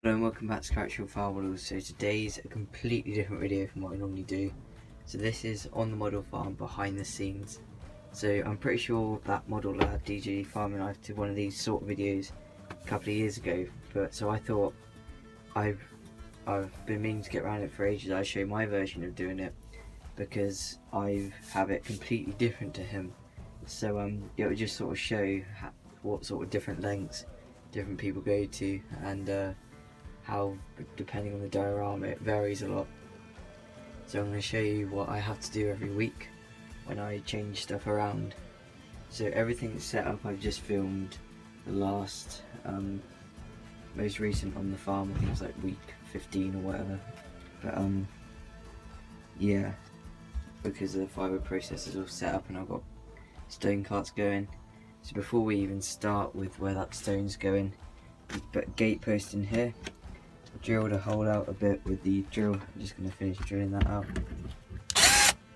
Hello and welcome back to Character Farm Models. So today's a completely different video from what I normally do. So this is on the model farm behind the scenes. So I'm pretty sure that model lad, DJ Farming Life, did one of these sort of videos a couple of years ago. But so I thought I've been meaning to get around it for ages. I show my version of doing it because I have it completely different to him. So it would just sort of show what sort of different lengths different people go to, and how, depending on the diorama, it varies a lot. So I'm going to show you what I have to do every week when I change stuff around. So everything's set up. I've just filmed the last, most recent on the farm. I think it was like week 15 or whatever. But yeah, because the fibre process is all set up and I've got stone carts going. So before we even start with where that stone's going, we put a gate post in here. Drilled a hole out a bit with the drill. I'm just going to finish drilling that out.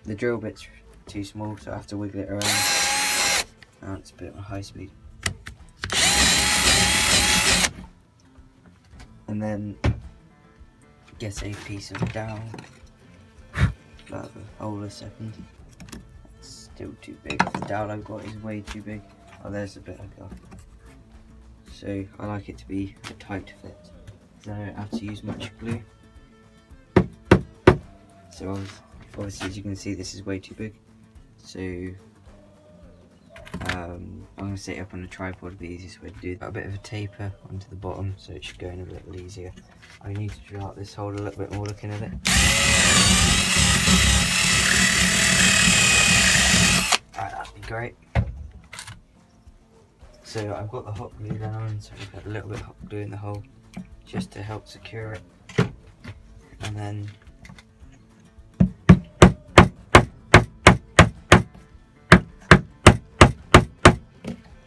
The drill bit's too small, so I have to wiggle it around. Oh, it's a bit on high speed. And then get a piece of dowel. Grab a hole a second. That's still too big. The dowel I've got is way too big. Oh, there's the bit I got. So I like it to be a tight fit, so I don't have to use much glue. So obviously, as you can see, this is way too big. So I'm going to set it up on a tripod, would be the easiest way to do it. Got a bit of a taper onto the bottom, so it should go in a little easier. I need to drill out this hole a little bit more looking at it. Alright, that'd be great. So I've got the hot glue then on, so I've got a little bit of hot glue in the hole just to help secure it. And then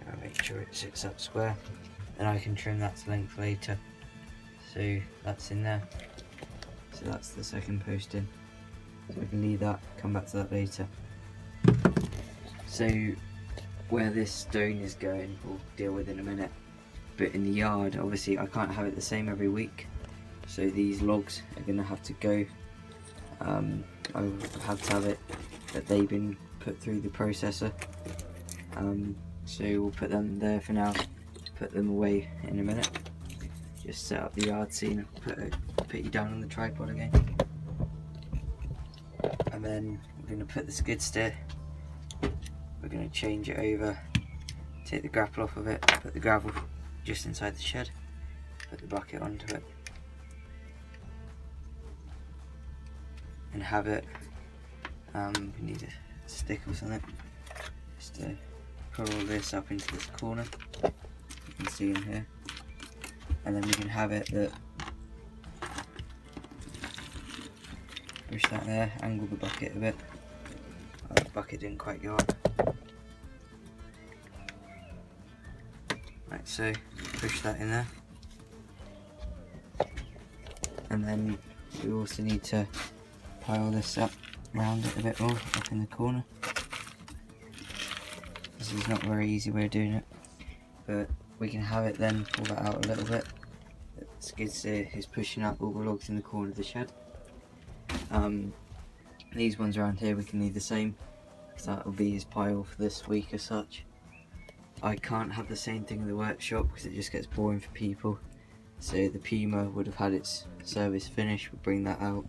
I'll make sure it sits up square, and I can trim that to length later. So that's in there. So that's the second post in. So we can leave that, come back to that later. So where this stone is going, we'll deal with in a minute. But in the yard, obviously I can't have it the same every week. So these logs are going to have to go. I will have to have it that they've been put through the processor. So we'll put them there for now, put them away in a minute. Just set up the yard scene, put you down on the tripod again. And then we're going to put the skid steer. We're going to change it over, take the grapple off of it, put the gravel just inside the shed, put the bucket onto it, and have it, we need a stick or something, just to pull all this up into this corner, you can see in here, and then we can have it that, push that there, angle the bucket a bit. Oh, the bucket didn't quite go on. Right, so push that in there, and then we also need to pile this up around it a bit more, up in the corner. This is not a very easy way of doing it, but we can have it then pull that out a little bit. The skid steer is pushing up all the logs in the corner of the shed. These ones around here we can leave the same, because that will be his pile for this week as such. I can't have the same thing in the workshop because it just gets boring for people. So the Puma would have had its service finished. We'll bring that out.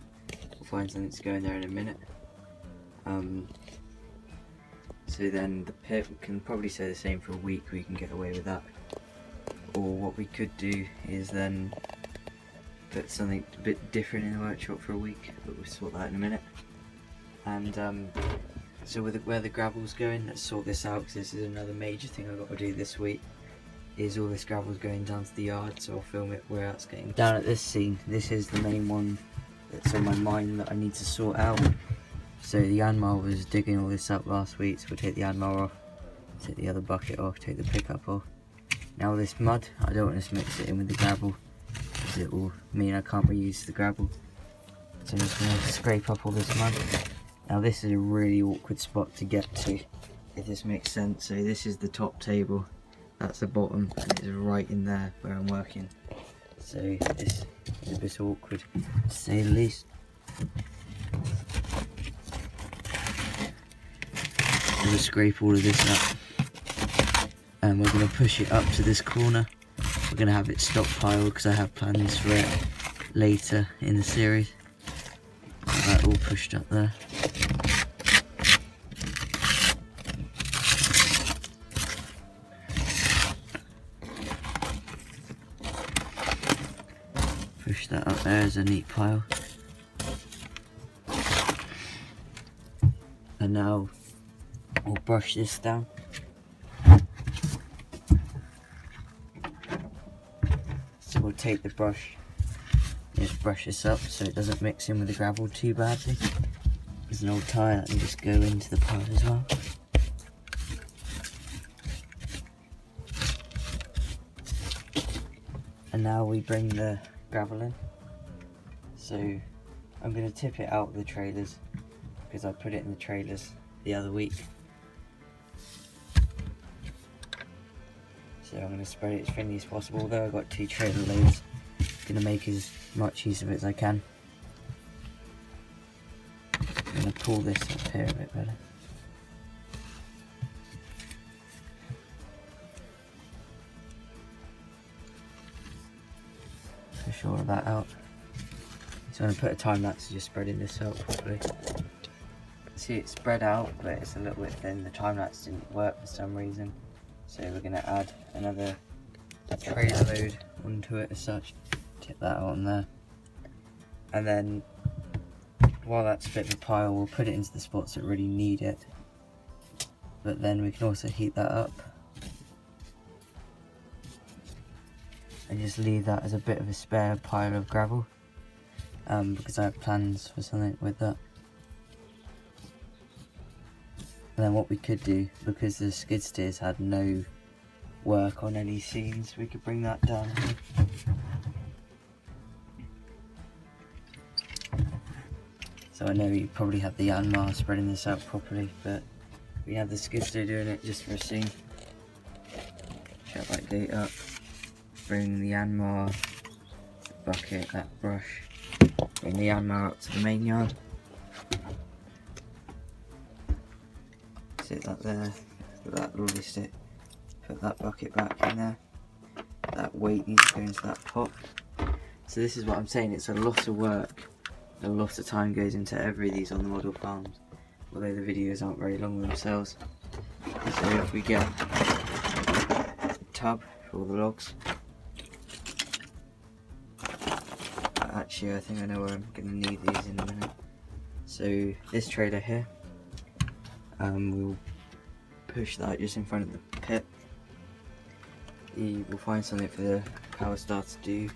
We'll find something to go in there in a minute. So then the pit, we can probably say the same for a week. We can get away with that. Or what we could do is then put something a bit different in the workshop for a week, but we'll sort that in a minute. And so with where the gravel's going, let's sort this out, because this is another major thing I've got to do this week, is all this gravel's going down to the yard, so I'll film it where it's getting. Down at this scene, this is the main one that's on my mind that I need to sort out. So the animal was digging all this up last week, so we'll take the animal off, take the other bucket off, take the pickup off. Now this mud, I don't want to mix it in with the gravel, because it will mean I can't reuse the gravel. So I'm just going to scrape up all this mud. Now this is a really awkward spot to get to, if this makes sense. So this is the top table, that's the bottom, and it's right in there where I'm working. so this is a bit awkward to say the least. I'm going to scrape all of this up and we're going to push it up to this corner. We're going to have it stockpiled because I have plans for it later in the series. That all pushed up there. Push that up there as a neat pile. And now we'll brush this down. So we'll take the brush, just brush this up so it doesn't mix in with the gravel too badly. There's an old tyre that can just go into the pile as well. And now we bring the gravel in. So I'm going to tip it out of the trailers because I put it in the trailers the other week. So I'm going to spread it as thinly as possible, although I've got 2 trailer loads. I'm going to make as much use of it as I can. I'm going to pull this up here a bit better. Push all of that out. So I'm going to put a time lapse to just spreading this out properly. See, it's spread out, but it's a little bit thin. The time lapse didn't work for some reason. So we're going to add another trailer load onto it as such. Tip that out on there. And then, while that's split in the pile, we'll put it into the spots that really need it. But then we can also heat that up. And just leave that as a bit of a spare pile of gravel. Because I have plans for something with that. And then what we could do, because the skid steers had no work on any seams, we could bring that down here. So I know you probably have the Yanmar spreading this out properly, but we have the skid steer doing it just for a scene. Shut that gate up, bring the Yanmar, bucket, that brush, bring the Yanmar up to the main yard. Sit that there, put that lorry stick, put that bucket back in there. That weight needs to go into that pot. So this is what I'm saying, it's a lot of work, a lot of time goes into every of these on the model farms, although the videos aren't very long themselves. So if we get a tub for all the logs, actually I think I know where I'm going to need these in a minute. So this trailer here, we'll push that just in front of the pit. We'll find something for the power star to do.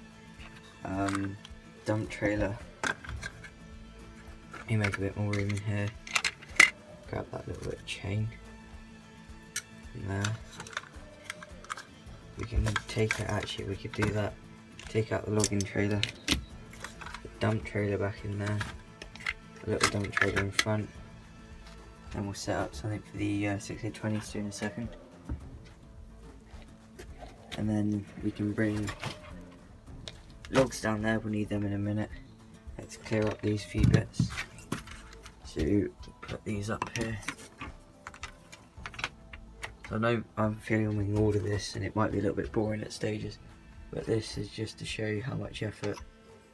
Dump trailer. You make a bit more room in here. Grab that little bit of chain. In there. We can take it, actually we could do that. Take out the logging trailer. The dump trailer back in there. A little dump trailer in front. And we'll set up something for the 6820s to do in a second. And then we can bring logs down there, we'll need them in a minute. Let's clear up these few bits. So put these up here. So I know I'm filming all of this and it might be a little bit boring at stages, but this is just to show you how much effort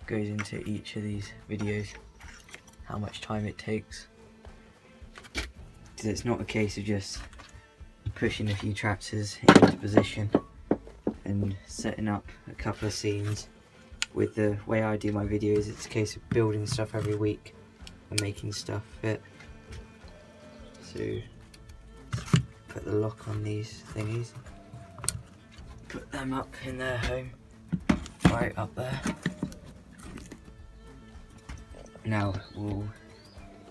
goes into each of these videos, how much time it takes. Because it's not a case of just pushing a few tractors into position and setting up a couple of scenes. With the way I do my videos, it's a case of building stuff every week and making stuff fit. So put the lock on these thingies, put them up in their home, right up there. Now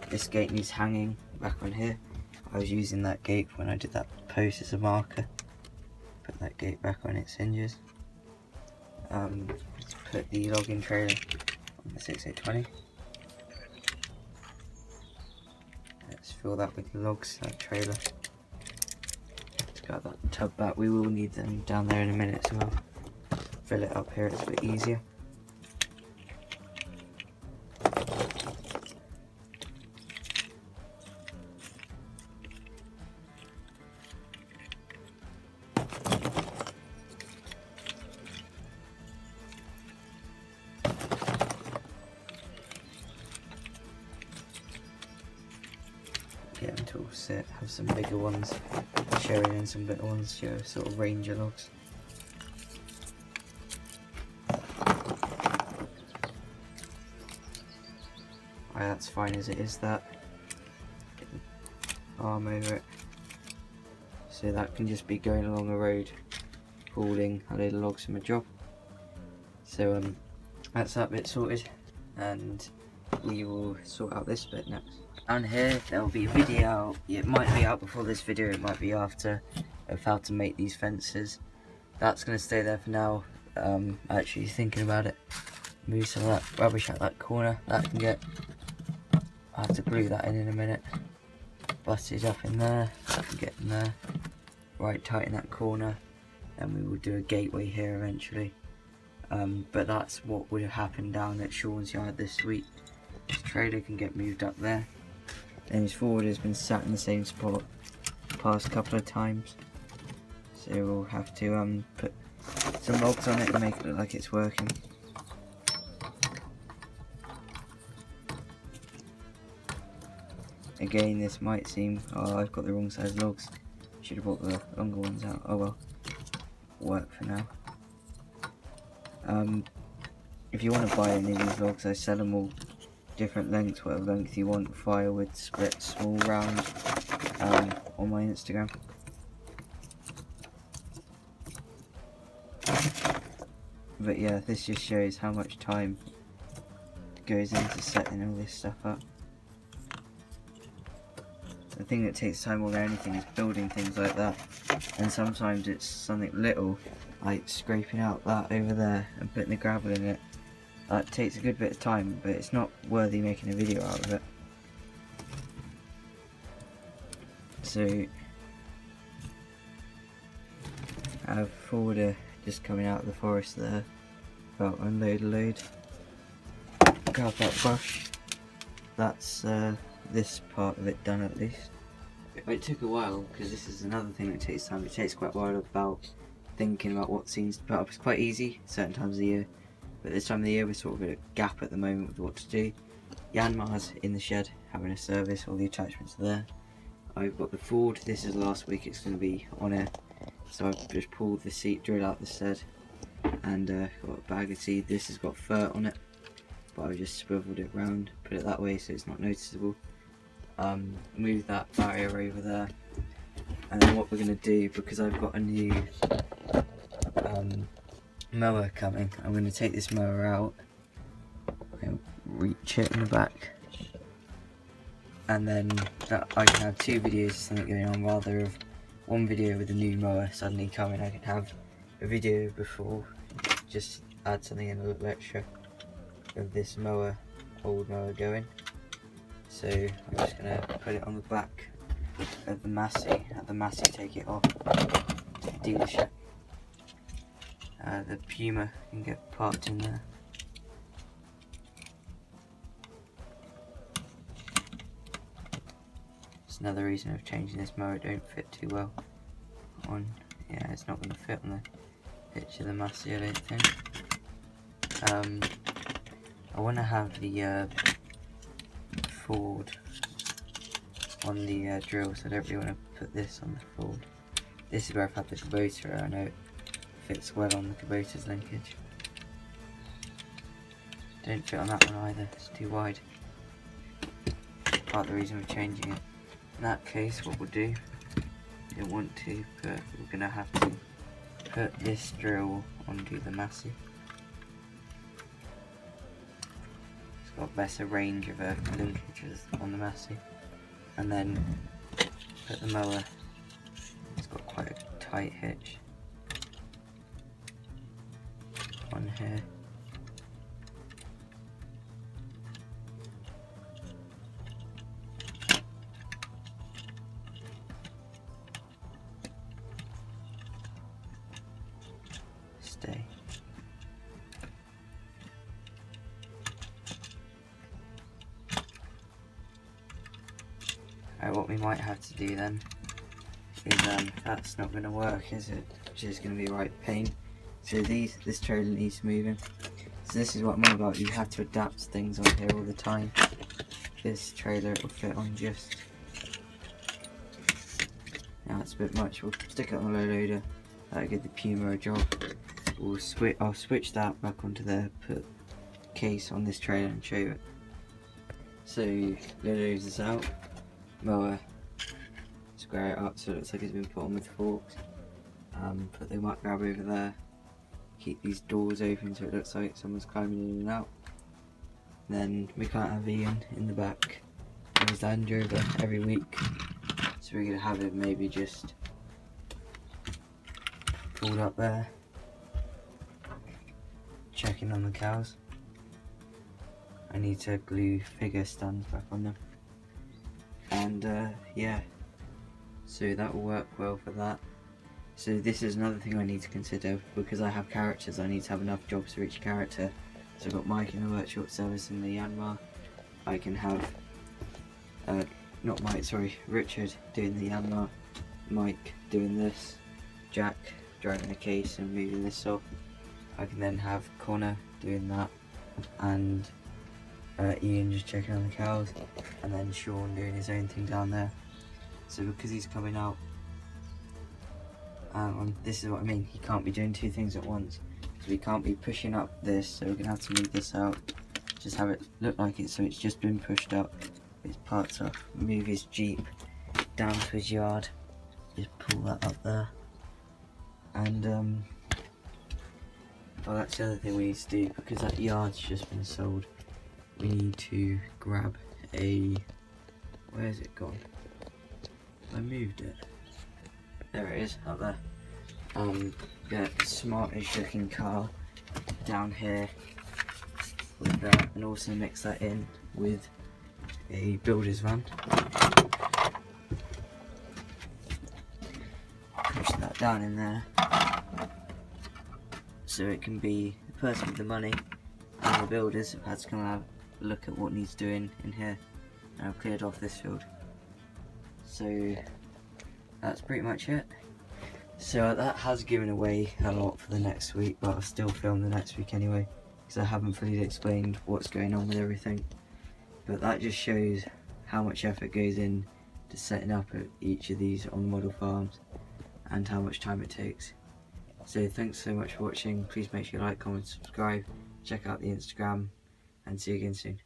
this gate needs hanging back on here. I was using that gate when I did that post as a marker. Put that gate back on its hinges. Let's put the logging trailer on the 6820. Let's fill that with logs, that trailer. Let's grab that tub back, we will need them down there in a minute as well. fill it up here, it's a bit easier. Get them to all sit, have some bigger ones showing and some little ones show sort of range of logs. Right, that's fine as it is, that. Get the arm over it. So that can just be going along a road, hauling a load of logs from a job. So that's that bit sorted, and we will sort out this bit next. Down here there will be a video out. It might be out before this video, it might be after, of how to make these fences. That's going to stay there for now. Actually thinking about it, move some of that rubbish out that corner. That can get, I have to glue that in a minute. Butted up in there, that can get in there, right tight in that corner, and we will do a gateway here eventually. But that's what would have happened down at Sean's yard this week. His trailer can get moved up there, and his forward has been sat in the same spot the past couple of times, so we'll have to put some logs on it and make it look like it's working. Again, this might seem, oh, I've got the wrong size logs, should have brought the longer ones out. Oh well, work for now. If you want to buy any of these logs, I sell them all different lengths, whatever length you want, firewood, split, small, round, on my Instagram. But yeah, this just shows how much time goes into setting all this stuff up. The thing that takes time more than anything is building things like that, and sometimes it's something little, like scraping out that over there and putting the gravel in it. That takes a good bit of time, but it's not worthy making a video out of it. So I have forwarder just coming out of the forest there, about unload a load. Grab that brush. That's this part of it done at least. It took a while, because this is another thing that takes time. It takes quite a while about thinking about what scenes to put up. It's quite easy certain times of the year, but this time of the year we're sort of at a gap at the moment with what to do. Yanmar's in the shed having a service, all the attachments are there. I've got the Ford, this is last week, it's going to be on air, so I've just pulled the seat drill out the shed, and got a bag of seed. This has got fur on it, but I've just swiveled it round, put it that way so it's not noticeable. Move that barrier over there, and then what we're going to do, because I've got a new mower coming, I'm going to take this mower out and reach it in the back, and then that I can have two videos of something going on, rather of one video with a new mower suddenly coming. I can have a video before, just add something in, a little extra of this mower, old mower going. So I'm just going to put it on the back of the Massey, have the Massey take it off to the dealership. The Puma can get parked in there. It's another reason of changing this mower, it don't fit too well on, yeah, it's not going to fit on the pitch of the Massey, I don't think. I want to have the Ford on the drill, so I don't really want to put this on the Ford. This is where I've had the Kubota, I know it fits well on the Kubota's linkage. Don't fit on that one either, it's too wide. Part of the reason we're changing it. In that case, what we'll do, we don't want to, but we're going to have to put this drill onto the Massey. It's got better range of linkages on the Massey. And then put the mower, it's got quite a tight hitch on here. Stay. what we might have to do then is, that's not going to work, is it? Which is going to be a right pain. So this trailer needs moving. So this is what I'm on about. You have to adapt things on here all the time. This trailer will fit on just. Now it's a bit much. We'll stick it on the low loader. That'll give the Puma a job. I'll switch that back onto there. Put case on this trailer and show you it. So load this out. Mower. Square it up so it looks like it's been put on with forks. Put the muck grab over there. Keep these doors open so it looks like someone's climbing in and out. Then we can't have Ian in the back of his Land Rover every week, so we're going to have him maybe just pulled up there, checking on the cows. I need to glue figure stands back on them, and yeah, so that will work well for that. So this is another thing I need to consider, because I have characters. I need to have enough jobs for each character. So I've got Mike in the workshop service in the Yanmar. I can have, not Mike, sorry, Richard doing the Yanmar, Mike doing this, Jack driving the case and moving this off. I can then have Connor doing that, and Ian just checking on the cows, and then Sean doing his own thing down there. So because he's coming out, this is what I mean, he can't be doing two things at once. So we can't be pushing up this, so we're going to have to move this out. Just have it look like it, so it's just been pushed up. Its parts off. Move his Jeep down to his yard. Just pull that up there. And, well, that's the other thing we need to do, because that yard's just been sold. We need to grab a... Where's it gone? I moved it. There it is, up there. Get the smartish looking car down here with that, and also mix that in with a builder's van. Push that down in there so it can be the person with the money, and the builders have had to come and have a look at what needs doing in here. And I've cleared off this field. So that's pretty much it. So that has given away a lot for the next week, but I'll still film the next week anyway, because I haven't fully explained what's going on with everything. But that just shows how much effort goes in to setting up at each of these on model farms, and how much time it takes. So thanks so much for watching. Please make sure you like, comment, subscribe, check out the Instagram, and see you again soon.